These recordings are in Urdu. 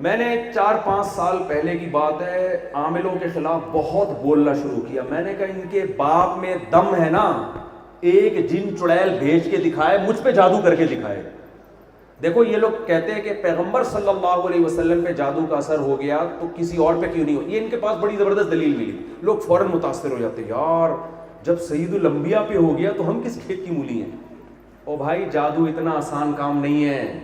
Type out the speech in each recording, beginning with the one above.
میں نے 4-5 سال پہلے کی بات ہے، عاملوں کے خلاف بہت بولنا شروع کیا. میں نے کہا ان کے باپ میں دم ہے نا، ایک جن چڑیل بھیج کے دکھائے، مجھ پہ جادو کر کے دکھائے. دیکھو یہ لوگ کہتے ہیں کہ پیغمبر صلی اللہ علیہ وسلم پہ جادو کا اثر ہو گیا تو کسی اور پہ کیوں نہیں ہو. یہ ان کے پاس بڑی زبردست دلیل ملی. لوگ فوراً متاثر ہو جاتے ہیں، یار جب سید الانبیاء پہ ہو گیا تو ہم کس کھیت کی مولی ہیں. او بھائی جادو اتنا آسان کام نہیں ہے،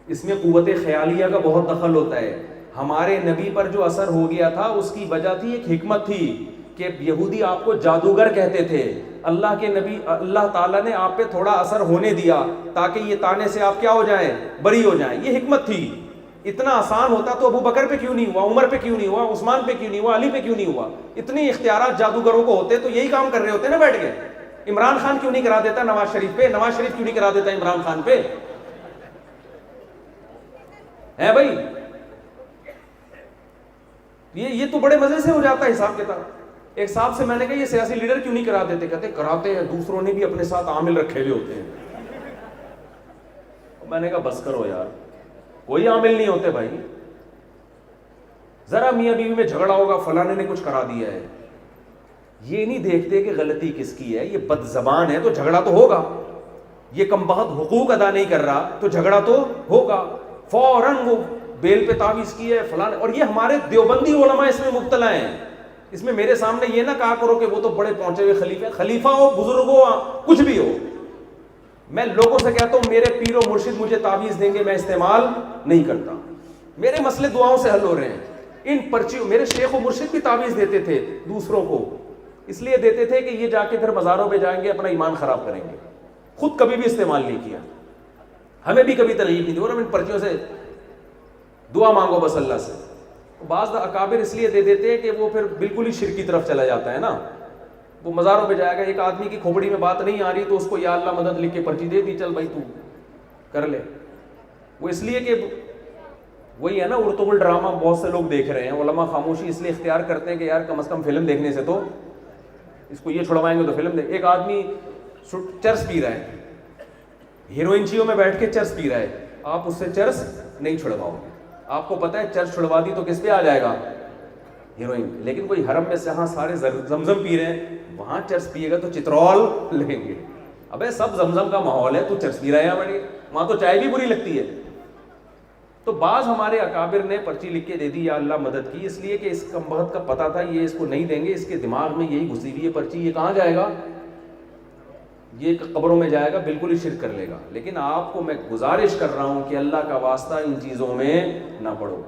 اس میں قوت خیالیہ کا بہت دخل ہوتا ہے. ہمارے نبی پر جو اثر ہو گیا تھا اس کی وجہ تھی، ایک حکمت تھی کہ یہودی آپ کو جادوگر کہتے تھے. اللہ کے نبی اللہ تعالیٰ نے آپ پہ تھوڑا اثر ہونے دیا تاکہ یہ تانے سے آپ کیا ہو جائیں، بری ہو جائیں. یہ حکمت تھی. اتنا آسان ہوتا تو ابو بکر پہ کیوں نہیں ہوا، عمر پہ کیوں نہیں ہوا، عثمان پہ کیوں نہیں ہوا، علی پہ کیوں نہیں ہوا. اتنے اختیارات جادوگروں کو ہوتے تو یہی کام کر رہے ہوتے نا بیٹھ کے. عمران خان کیوں نہیں کرا دیتا نواز شریف پہ، نواز شریف کیوں نہیں کرا دیتا عمران خان پہ، ہے بھائی. یہ تو بڑے مزے سے ہو جاتا ہے حساب کتاب. ایک صاحب سے میں نے کہا یہ سیاسی لیڈر کیوں نہیں کرا دیتے، کہتے کراتے ہیں، دوسروں نے بھی اپنے ساتھ عامل رکھے ہوئے ہوتے ہیں. میں نے کہا بس کرو یار، کوئی عامل نہیں ہوتے بھائی. ذرا میاں بیوی میں جھگڑا ہوگا، فلانے نے کچھ کرا دیا ہے، یہ نہیں دیکھتے کہ غلطی کس کی ہے. یہ بد زبان ہے تو جھگڑا تو ہوگا، یہ کم بخت حقوق ادا نہیں کر رہا تو جھگڑا تو ہوگا. فوراً وہ بیل پہ تعویذ کی ہے فلانے. اور یہ ہمارے دیوبندی علماء اس میں مبتلا ہیں. اس میں میرے سامنے یہ نہ کہا کرو کہ وہ تو بڑے پہنچے ہوئے خلیفہ ہو، بزرگ ہو، کچھ بھی ہو. میں لوگوں سے کہتا ہوں میرے پیر و مرشد مجھے تعویذ دیں گے، میں استعمال نہیں کرتا. میرے مسئلے دعاؤں سے حل ہو رہے ہیں. ان پرچیوں میرے شیخ و مرشد بھی تعویذ دیتے تھے دوسروں کو، اس لیے دیتے تھے کہ یہ جا کے پھر مزاروں پہ جائیں گے اپنا ایمان خراب کریں گے. خود کبھی بھی استعمال نہیں کیا، ہمیں بھی کبھی ترغیب نہیں دی اور ہم ان پرچیوں سے دعا مانگو بس اللہ سے. بعض اکابر اس لیے دے دیتے ہیں کہ وہ پھر بالکل ہی شرک کی طرف چلا جاتا ہے نا. وہ مزاروں پہ جائے گا، ایک آدمی کی کھوپڑی میں بات نہیں آ رہی تو اس کو یا اللہ مدد لکھ کے پرچی دے دی، چل بھائی تو کر لے. وہ اس لیے کہ وہی ہے نا ارطغرل ڈرامہ بہت سے لوگ دیکھ رہے ہیں. علماء خاموشی اس لیے اختیار کرتے ہیں کہ یار کم از کم فلم دیکھنے سے تو اس کو یہ چھڑوائیں گے تو فلم دیکھ. ایک آدمی چرس پی رہا ہے، ہیروئنچیوں میں بیٹھ کے چرس پی رہا ہے، آپ اس سے چرس نہیں چھڑواؤ گے. آپ کو پتا ہے چرس چھڑوا دی تو کس پہ آ جائے گا، ہیروئن. لیکن کوئی حرم میں سے ہاں سارے زمزم پی رہے ہیں، وہاں چرس پیے گا تو چترول لیں گے. ابے سب زمزم کا ماحول ہے، تو چرس پی رہا ہے یہاں، وہاں تو چائے بھی بری لگتی ہے. تو بعض ہمارے اکابر نے پرچی لکھ کے دے دی یا اللہ مدد کی، اس لیے کہ اس کمبخت کا پتہ تھا یہ اس کو نہیں دیں گے، اس کے دماغ میں یہی گھسی ہوئی ہے پرچی، یہ کہاں جائے گا، یہ قبروں میں جائے گا، بالکل ہی شرک کر لے گا. لیکن آپ کو میں گزارش کر رہا ہوں کہ اللہ کا واسطہ ان چیزوں میں نہ پڑو.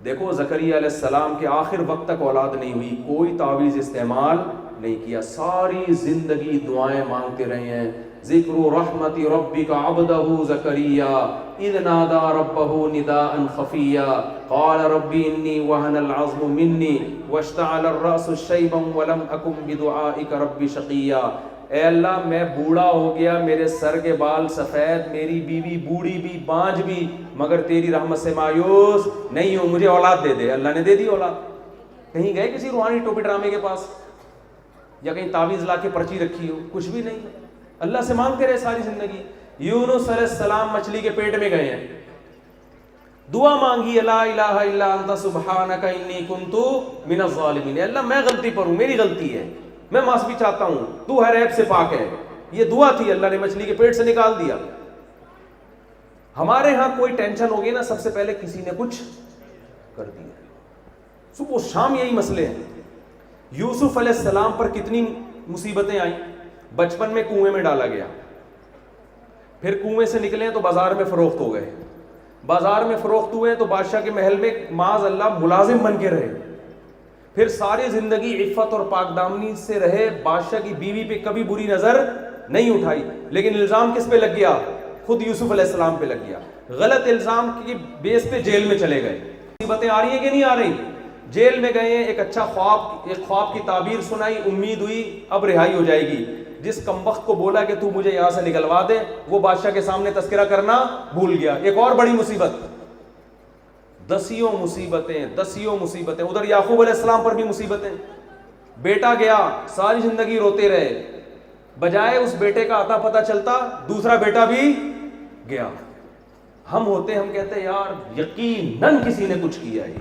دیکھو زکریا علیہ السلام کے آخر وقت تک اولاد نہیں ہوئی، کوئی تعویذ استعمال نہیں کیا، ساری زندگی دعائیں مانگتے رہے ہیں. ذکر رحمت ربک عبدہ زکریا اذ نادى ربه نداء خفیا قال رب انی وهن العظم منی واشتعل الرأس شیبا ولم اکن بدعائک رب شقیا. اے اللہ میں بوڑھا ہو گیا، میرے سر کے بال سفید، میری بیوی بوڑھی بھی بانجھ بھی، مگر تیری رحمت سے مایوس نہیں ہوں، مجھے اولاد دے دے. اللہ نے دے دی اولاد. کہیں گئے کسی روحانی ٹوپی ڈرامے کے پاس یا کہیں تعویذ لا کے پرچی رکھی ہو، کچھ بھی نہیں. اللہ سے مانگتے رہے ساری زندگی. یونس علیہ السلام مچھلی کے پیٹ میں گئے ہیں، دعا مانگی لا الہ الا انت سبحانک انی کنت من الظالمین. اللہ میں غلطی پر ہوں، میری غلطی ہے، میں معافی چاہتا ہوں، تو ہر عیب سے پاک ہے. یہ دعا تھی، اللہ نے مچھلی کے پیٹ سے نکال دیا. ہمارے ہاں کوئی ٹینشن ہوگی نا سب سے پہلے کسی نے کچھ کر دیا. صبح و شام یہی مسئلے ہیں. یوسف علیہ السلام پر کتنی مصیبتیں آئیں. بچپن میں کنویں میں ڈالا گیا، پھر کنویں سے نکلے تو بازار میں فروخت ہو گئے، بازار میں فروخت ہوئے تو بادشاہ کے محل میں معاذ اللہ ملازم بن کے رہے، پھر ساری زندگی عفت اور پاک دامنی سے رہے، بادشاہ کی بیوی پہ کبھی بری نظر نہیں اٹھائی. لیکن الزام کس پہ لگ گیا؟ خود یوسف علیہ السلام پہ لگ گیا. غلط الزام کی بیس پہ جیل میں چلے گئے. مصیبتیں آ رہی ہیں کہ نہیں آ رہی؟ جیل میں گئے، ایک اچھا خواب کی تعبیر سنائی، امید ہوئی اب رہائی ہو جائے گی. جس کمبخت کو بولا کہ تو مجھے یہاں سے نکلوا دے، وہ بادشاہ کے سامنے تذکرہ کرنا بھول گیا. ایک اور بڑی مصیبت، دسیوں مصیبتیں. ادھر یعقوب علیہ السلام پر بھی مصیبتیں. بیٹا گیا، ساری زندگی روتے رہے، بجائے اس بیٹے کا عطا پتہ چلتا دوسرا بیٹا بھی گیا. ہم ہوتے ہیں ہم کہتے ہیں یار یقیناً کسی نے کچھ کیا ہے.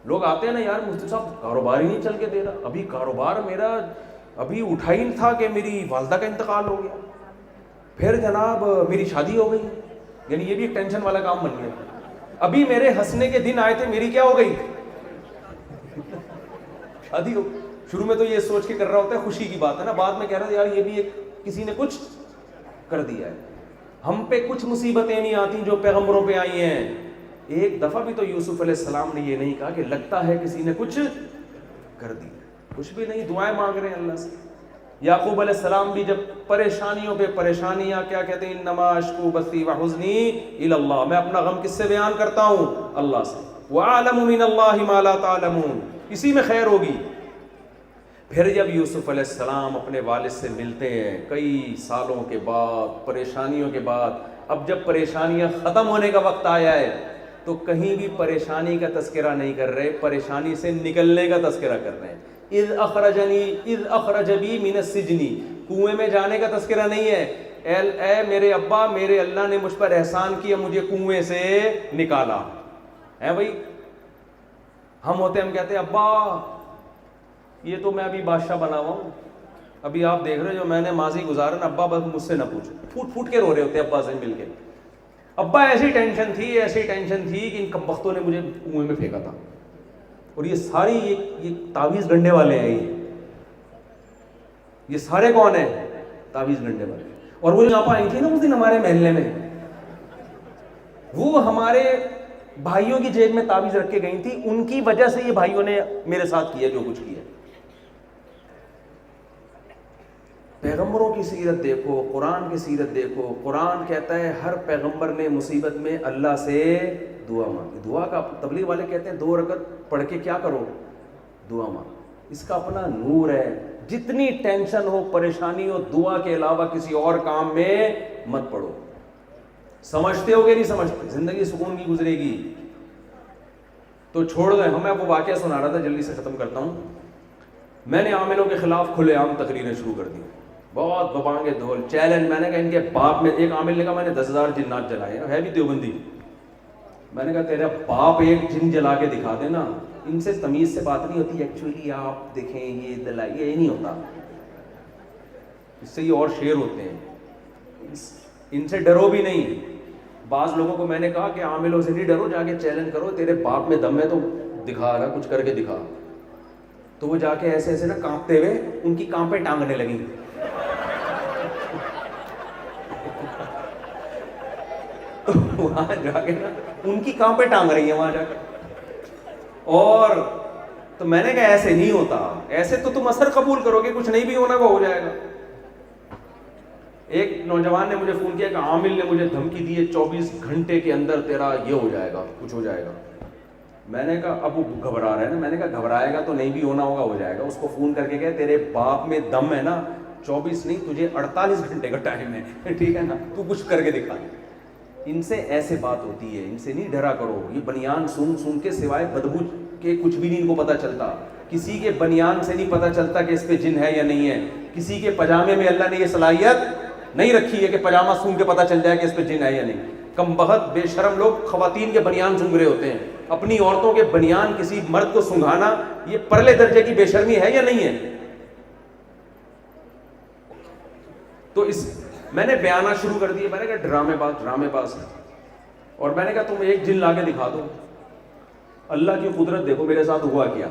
لوگ آتے ہیں نا یار مفتی صاحب کاروبار ہی نہیں چل کے دے رہا, ابھی کاروبار میرا ابھی اٹھا ہی تھا کہ میری والدہ کا انتقال ہو گیا, پھر جناب میری شادی ہو گئی, یعنی یہ بھی ایک ٹینشن والا کام بن گیا. ابھی میرے ہنسنے کے دن آئے تھے, میری کیا ہو گئی, شادی ہو. شروع میں تو یہ سوچ کے کر رہا ہوتا ہے خوشی کی بات ہے نا, بعد میں کہہ رہا ہے یار یہ بھی ایک کسی نے کچھ کر دیا ہے. ہم پہ کچھ مصیبتیں نہیں آتی جو پیغمبروں پہ آئی ہیں. ایک دفعہ بھی تو یوسف علیہ السلام نے یہ نہیں کہا کہ لگتا ہے کسی نے کچھ کر دیا, کچھ بھی نہیں, دعائیں مانگ رہے ہیں اللہ سے. یعقوب علیہ السلام بھی جب پریشانیوں پہ پریشانیاں, کیا کہتے ہیں انما اشکو بثی وحزنی الی اللہ, میں اپنا غم کس سے بیان کرتا ہوں, اللہ سے. وَأَعْلَمُ مِنَ اللَّهِ مَا لَا تَعْلَمُونَ, اسی میں خیر ہوگی. پھر جب یوسف علیہ السلام اپنے والد سے ملتے ہیں کئی سالوں کے بعد, پریشانیوں کے بعد, اب جب پریشانیاں ختم ہونے کا وقت آیا ہے تو کہیں بھی پریشانی کا تذکرہ نہیں کر رہے, پریشانی سے نکلنے کا تذکرہ کر رہے ہیں. اذ اخرج بی من السجن, کنویں میں جانے کا تذکرہ نہیں ہے. اے میرے ابا, میرے اللہ نے مجھ پر احسان کیا, مجھے کنویں سے نکالا ہے. بھائی ہم ہوتے ہم کہتے ہیں ابا یہ تو میں ابھی بادشاہ بنا ہوا ہوں, ابھی آپ دیکھ رہے جو میں نے ماضی گزارا نا, ابا بس مجھ سے نہ پوچھو. پھوٹ پھوٹ کے رو رہے ہوتے ابا سے مل کے, ابا ایسی ٹینشن تھی کہ ان کمبختوں نے مجھے کنویں میں پھینکا تھا. اور یہ ساری یہ تعویذ گنڈے والے ہیں, یہ سارے کون ہیں, تعویذ گنڈے والے. اور وہ جو آپ آئی تھی نا اس دن ہمارے محلے میں, وہ ہمارے بھائیوں کی جیب میں تعویذ رکھ کے گئی تھی, ان کی وجہ سے یہ بھائیوں نے میرے ساتھ کیا جو کچھ کیا. پیغمبروں کی سیرت دیکھو, قرآن کی سیرت دیکھو. قرآن کہتا ہے ہر پیغمبر نے مصیبت میں اللہ سے دعا مانگی. دعا کا تبلیغ والے کہتے ہیں 2 رکعت پڑھ کے کیا کرو, دعا مانگو. اس کا اپنا نور ہے. جتنی ٹینشن ہو, پریشانی ہو, دعا کے علاوہ کسی اور کام میں مت پڑو. سمجھتے ہو گے نہیں سمجھتے, زندگی سکون کی گزرے گی تو چھوڑ دیں. میں آپ کو واقعہ سنا رہا تھا, جلدی سے ختم کرتا ہوں. میں نے عاملوں کے خلاف کھلے عام تقریریں شروع کر دی, بہت ببانگے دھول چیلنج. میں نے کہا ان کے باپ میں, ایک عامل نے کہا میں نے 10,000 جنات جلائے, ہے بھی دیوبندی. میں نے کہا تیرا باپ ایک جن جلا کے دکھا دے نا, ان سے تمیز سے بات نہیں ہوتی. ایکچولی آپ دیکھیں یہ دلائی, یہ نہیں ہوتا, اس سے یہ اور شیر ہوتے ہیں, ان سے ڈرو بھی نہیں. بعض لوگوں کو میں نے کہا کہ عاملوں سے نہیں ڈرو, جا کے چیلنج کرو, تیرے باپ میں دم ہے تو دکھا رہا, کچھ کر کے دکھا. تو وہ جا کے ایسے ایسے نا کانپتے ہوئے ان کی کانپیں ٹانگنے لگیں. وہاں جا کے نا ان کی کانپیں ٹانگ رہی ہیں وہاں جا کے. اور تو میں نے کہا ایسے نہیں ہوتا, ایسے تو تم اثر قبول کرو گے, کچھ نہیں بھی ہونا وہ ہو جائے گا. ایک نوجوان نے مجھے فون کیا کہ عامل نے مجھے دھمکی دی ہے 24 گھنٹے کے اندر تیرا یہ ہو جائے گا, کچھ ہو جائے گا. میں نے کہا اب وہ گھبرا رہا ہے نا, میں نے کہا گھبرائے گا تو نہیں بھی ہونا ہوگا, ہو جائے گا. اس کو فون کر کے کہے تیرے باپ میں دم ہے نا, 24 نہیں تجھے 48 گھنٹے کا ٹائم ہے, ٹھیک ہے نا, تو کچھ کر کے دکھا. ان سے ایسے بات ہوتی ہے, ان سے نہیں ڈرا کرو. یہ بنیان سن کے سوائے بدبو کے کچھ بھی نہیں ان کو پتہ چلتا. کسی کے بنیان سے نہیں پتہ چلتا کہ اس پہ جن ہے یا نہیں ہے. کسی کے پاجامے میں اللہ نے یہ صلاحیت نہیں رکھی ہے کہ پاجامہ سون کے پتہ چل جائے کہ اس پہ جن ہے یا نہیں. کم بخت بے شرم لوگ خواتین کے بنیان سونگ رہے ہوتے ہیں. اپنی عورتوں کے بنیان کسی مرد کو سنگھانا یہ پرلے درجے کی بے شرمی ہے یا نہیں ہے. تو میں نے بیانہ شروع کر دیا. میں نے کہا ڈرامے باز. اور میں نے کہا تم ایک جن لا کے دکھا دو. اللہ کی قدرت دیکھو میرے ساتھ ہوا کیا.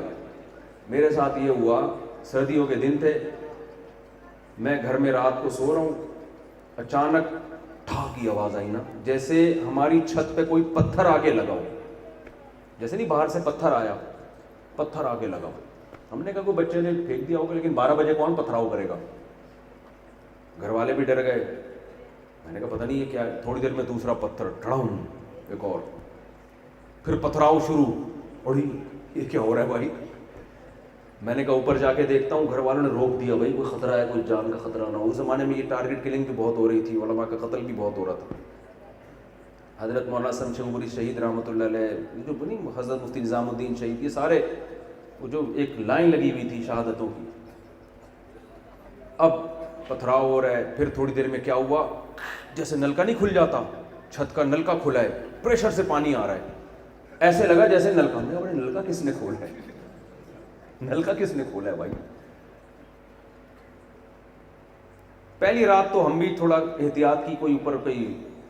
میرے ساتھ یہ ہوا, سردیوں کے دن تھے, میں گھر میں رات کو سو رہا ہوں, اچانک ٹھا کی آواز آئی نا, جیسے ہماری چھت پہ کوئی پتھر آگے لگا ہو, جیسے نہیں باہر سے پتھر آگے لگا ہو. ہم نے کہا کوئی بچے نے پھینک دیا ہوگا, لیکن 12 بجے کون پتھراؤ کرے گا. گھر والے بھی ڈر گئے. میں نے کہا پتہ نہیں یہ کیا ہے. تھوڑی دیر میں دوسرا پتھر, ٹھڑم, ایک اور, پھر پتھراؤ شروع. اور یہ کیا ہو رہا ہے بھائی. میں نے کہا اوپر جا کے دیکھتا ہوں. گھر والوں نے روک دیا, بھائی کوئی خطرہ ہے, کوئی جان کا خطرہ نہ ہو. اس زمانے میں یہ ٹارگٹ کلنگ بھی بہت ہو رہی تھی, علماء کا قتل بھی بہت ہو رہا تھا. حضرت مولانا شمس عمری شہید رحمۃ اللہ علیہ, جو بنی حضرت مفتی نظام الدین شہید, یہ سارے وہ جو ایک لائن لگی ہوئی تھی شہادتوں کی. اب پتھراؤ ہو رہا ہے. پھر تھوڑی دیر میں کیا ہوا, جیسے نلکا نہیں کھل جاتا, چھت کا نل کا کھلا ہے, پریشر سے پانی آ رہا ہے, ایسے لگا جیسے نل کا, ہم نے نل کا کس نے کھولا ہے, نل کا کس نے کھولا ہے بھائی. پہلی رات تو ہم بھی تھوڑا احتیاط کی, کوئی اوپر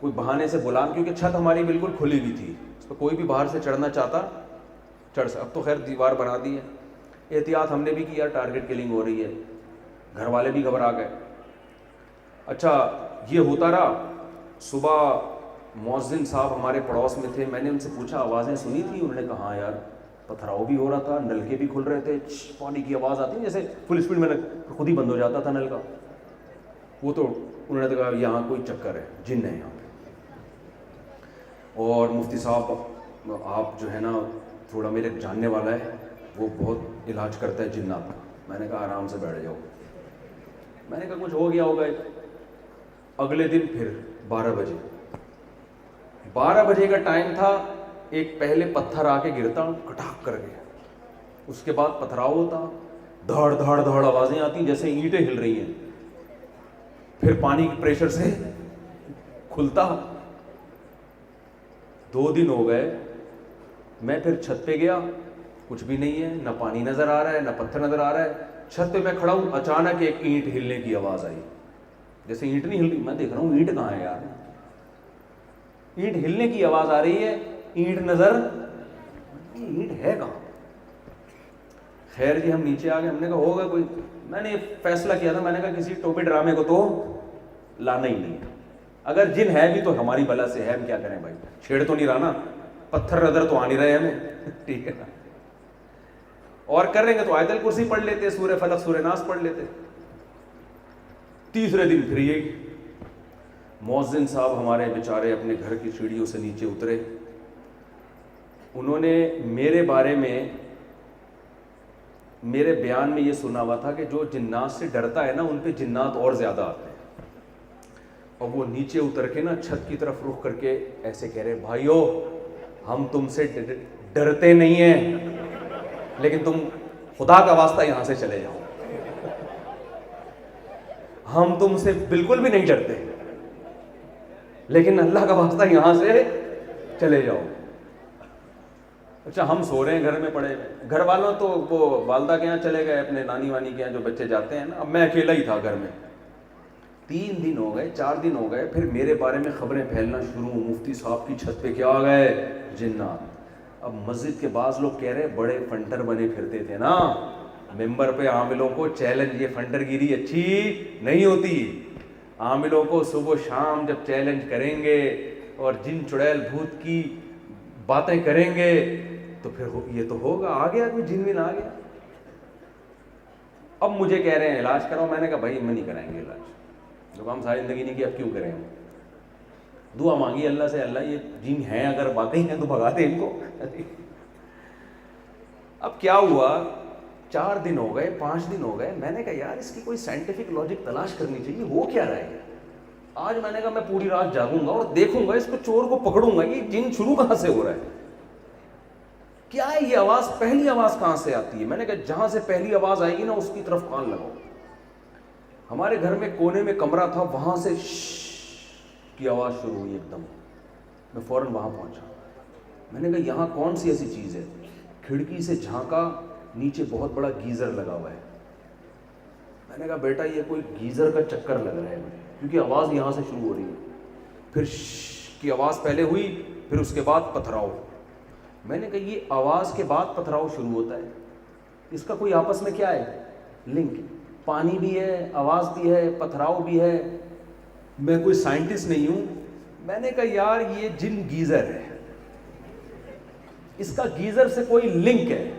کوئی بہانے سے بلا, کیونکہ چھت ہماری بالکل کھلی ہوئی تھی, اس پہ کوئی بھی باہر سے چڑھنا چاہتا چڑھ سکتا. اب تو خیر دیوار بنا دی ہے, احتیاط ہم نے بھی کیا, ٹارگٹ کلنگ ہو رہی ہے, گھر والے بھی گھبرا گئے. اچھا یہ ہوتا رہا. صبح مؤذن صاحب ہمارے پڑوس میں تھے, میں نے ان سے پوچھا آوازیں سنی تھی؟ انہوں نے کہا ہاں یار پتھراؤ بھی ہو رہا تھا, نلکے بھی کھل رہے تھے, پانی کی آواز آتی جیسے فل اسپیڈ میں خود ہی بند ہو جاتا تھا نل کا. وہ تو انہوں نے کہا یہاں کوئی چکر ہے, جن ہے یہاں پہ. اور مفتی صاحب آپ جو ہے نا تھوڑا میرے جاننے والا ہے, وہ بہت علاج کرتا ہے جنات کا. میں نے کہا آرام سے بیٹھ جاؤ. میں نے کہا کچھ ہو گیا ہوگا. اگلے دن پھر 12 بجے کا ٹائم تھا, ایک پہلے پتھر آ کے گرتا کٹاک کر کے, اس کے بعد پتھراؤ ہوتا, دھڑ دھڑ دھڑ آوازیں آتی جیسے اینٹیں ہل رہی ہیں, پھر پانی کے پریشر سے کھلتا. 2 دن ہو گئے, میں پھر چھت پہ گیا, کچھ بھی نہیں ہے, نہ پانی نظر آ رہا ہے نہ پتھر نظر آ رہا ہے. چھت پہ میں کھڑا ہوں, اچانک ایک اینٹ ہلنے کی آواز آئی, جیسے اینٹ نہیں ہل رہی, میں دیکھ رہا ہوں اینٹ کہاں ہے یار, اینٹ ہلنے کی آواز آ رہی ہے, اینٹ نظر, اینٹ ہے کہاں. خیر جی ہم نیچے آ گئے, ہم نے کہا ہوگا کوئی, میں نے فیصلہ کیا تھا, میں نے کہا کسی ٹوپی ڈرامے کو تو لانا ہی نہیں ہے, اگر جن ہے بھی تو ہماری بلا سے ہے, ہم کیا کریں بھائی, چھیڑ تو نہیں رہا نا, پتھر نظر تو آ نہیں رہے ہمیں, ٹھیک ہے نا, اور کر رہیں گے تو آیت الکرسی پڑھ لیتے, سورہ فلق سورہ ناس پڑھ لیتے. تیسرے دن پھر یہ مؤذن صاحب ہمارے بیچارے اپنے گھر کی سیڑھیوں سے نیچے اترے. انہوں نے میرے بارے میں میرے بیان میں یہ سنا ہوا تھا کہ جو جنات سے ڈرتا ہے نا ان پہ جنات اور زیادہ آتے ہیں. اور وہ نیچے اتر کے نا چھت کی طرف رخ کر کے ایسے کہہ رہے, بھائیو ہم تم سے ڈرتے نہیں ہیں, لیکن تم خدا کا واسطہ یہاں سے چلے جاؤ. ہم تم سے بالکل بھی نہیں ڈرتے, لیکن اللہ کا واسطہ یہاں سے چلے جاؤ. اچھا ہم سو رہے ہیں گھر میں پڑے, گھر والوں تو وہ والدہ کے یہاں چلے گئے, اپنے نانی وانی کے یہاں جو بچے جاتے ہیں نا, اب میں اکیلا ہی تھا گھر میں. 3 دن ہو گئے, 4 دن ہو گئے, پھر میرے بارے میں خبریں پھیلنا شروع, مفتی صاحب کی چھت پہ کیا آ گئے, جنات. اب مسجد کے بعض لوگ کہہ رہے بڑے فنٹر بنے پھرتے تھے نا ممبر پہ, عاملوں کو چیلنج, یہ فنٹر گیری اچھی نہیں ہوتی, عاملوں کو صبح و شام جب چیلنج کریں گے اور جن چڑیل بھوت کی باتیں کریں گے تو پھر یہ تو ہوگا, آ گیا کوئی جن ون آ گیا. اب مجھے کہہ رہے ہیں علاج کراؤ, میں نے کہا بھائی ہم نہیں کرائیں گے علاج, جو کام ساری زندگی نہیں کیا اب کیوں کریں. دعا مانگی اللہ سے, اللہ یہ جن ہیں اگر واقعی ہیں تو بھگا دے ان کو. اب کیا ہوا, 4 دن ہو گئے, 5 دن ہو گئے, میں نے کہا یار اس کی کوئی سائنٹیفک لاجک تلاش کرنی چاہیے, ہو کیا رہا ہے آج. میں نے کہا میں پوری رات جاگوں گا اور دیکھوں گا اس کو, چور کو پکڑوں گا, یہ جن شروع کہاں سے ہو رہا ہے, کیا ہے یہ آواز, پہلی آواز کہاں سے آتی ہے. میں نے کہا جہاں سے پہلی آواز آئے گی نا اس کی طرف کان لگاؤ. ہمارے گھر میں کونے میں کمرہ تھا, وہاں سے کی آواز شروع ہوئی ایک دم. میں فوراً وہاں پہنچا, میں نے کہا یہاں کون سی ایسی چیز ہے. کھڑکی سے جھانکا, نیچے بہت بڑا گیزر لگا ہوا ہے. میں نے کہا بیٹا یہ کوئی گیزر کا چکر لگ رہا ہے, کیونکہ آواز یہاں سے شروع ہو رہی ہے. پھر کی آواز پہلے ہوئی, پھر اس کے بعد پتھراؤ. میں نے کہا یہ آواز کے بعد پتھراؤ شروع ہوتا ہے, اس کا کوئی آپس میں کیا ہے لنک, پانی بھی ہے, آواز بھی ہے, پتھراؤ بھی ہے. میں کوئی سائنٹسٹ نہیں ہوں. میں نے کہا یار یہ جن گیزر ہے, اس کا گیزر سے کوئی لنک ہے,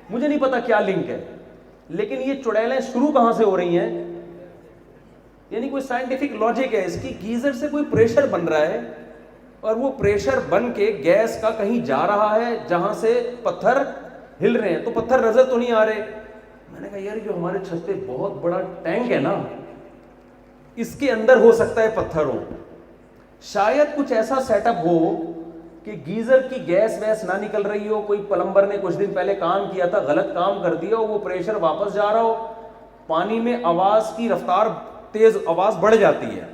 مجھے نہیں پتا کیا لنک ہے, لیکن یہ چڑیلیں شروع کہاں سے ہو رہی ہیں, یعنی کوئی سائنٹیفک لاجک ہے اس کی. گیزر سے کوئی پریشر بن رہا ہے اور وہ پریشر بن کے گیس کا کہیں جا رہا ہے جہاں سے پتھر ہل رہے ہیں, تو پتھر نظر تو نہیں آ رہے. میں نے کہا یار جو ہمارے چھت پہ بہت بڑا ٹینک ہے نا, اس کے اندر ہو سکتا ہے پتھر ہو. شاید کچھ ایسا سیٹ اپ ہو کہ گیزر کی گیس ویس نہ نکل رہی ہو, کوئی پلمبر نے کچھ دن پہلے کام کیا تھا, غلط کام کر دیا ہو, وہ پریشر واپس جا رہا ہو, پانی میں آواز کی رفتار تیز, آواز بڑھ جاتی ہے.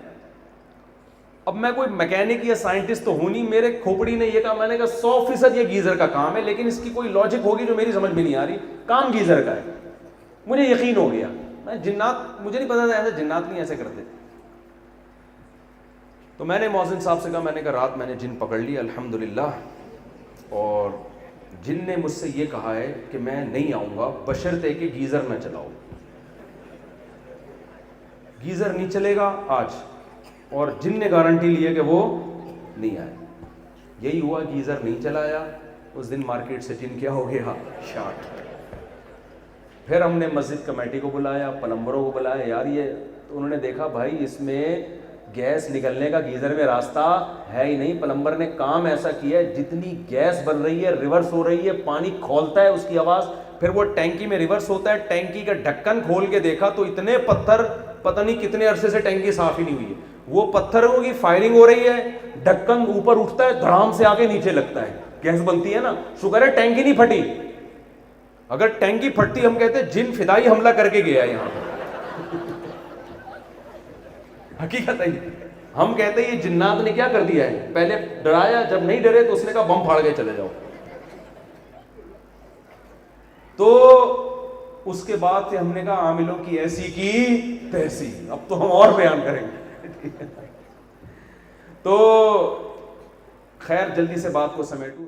اب میں کوئی میکینک یا سائنٹسٹ تو ہوں نہیں, میرے کھوپڑی نے یہ کہا, میں نے کہا 100% یہ گیزر کا کام ہے, لیکن اس کی کوئی لاجک ہوگی جو میری سمجھ میں نہیں آ رہی, کام گیزر کا ہے. مجھے یقین ہو گیا. میں جنات, مجھے نہیں پتا تھا ایسے جنات نہیں ایسے کرتے. تو میں نے مؤذن صاحب سے کہا, میں نے کہا رات میں نے جن پکڑ لی الحمدللہ, اور جن نے مجھ سے یہ کہا ہے کہ میں نہیں آؤں گا بشرطے کہ گیزر نہ چلاؤ. گیزر نہیں چلے گا آج, اور جن نے گارنٹی لی ہے کہ وہ نہیں آئے. یہی ہوا, گیزر نہیں چلایا. اس دن مارکیٹ سے جن کیا ہو گیا, شارٹ. پھر ہم نے مسجد کمیٹی کو بلایا, پلمبروں کو بلایا, یار یہ, تو انہوں نے دیکھا بھائی اس میں گیس نکلنے کا گیزر میں راستہ ہے ہی نہیں. پلمبر نے کام ایسا کیا ہے, جتنی گیس بن رہی ہے ریورس ہو رہی ہے, پانی کھولتا ہے اس کی آواز, پھر وہ ٹینکی میں ریورس ہوتا ہے. ٹینکی کا ڈھکن کھول کے دیکھا تو اتنے پتھر, پتہ نہیں کتنے عرصے سے ٹینکی صاف ہی نہیں ہوئی ہے. وہ پتھروں کی فائرنگ ہو رہی ہے, ڈھکن اوپر اٹھتا ہے, دھڑام سے آگے نیچے لگتا ہے, گیس بنتی ہے نا. شکر ہے ٹینکی نہیں پھٹی, اگر ٹینکی پھٹتی ہم کہتے جن فدائی حملہ کر کے گیا یہاں پر. حقیقت ہے, ہم کہتے ہیں یہ جنات نے کیا کر دیا ہے, پہلے ڈرایا, جب نہیں ڈرے تو اس نے کہا بم پھاڑ کے چلے جاؤ. تو اس کے بعد سے ہم نے کہا عاملوں کی ایسی کی تیسی. اب تو ہم اور بیان کریں گے. تو خیر جلدی سے بات کو سمیٹوں.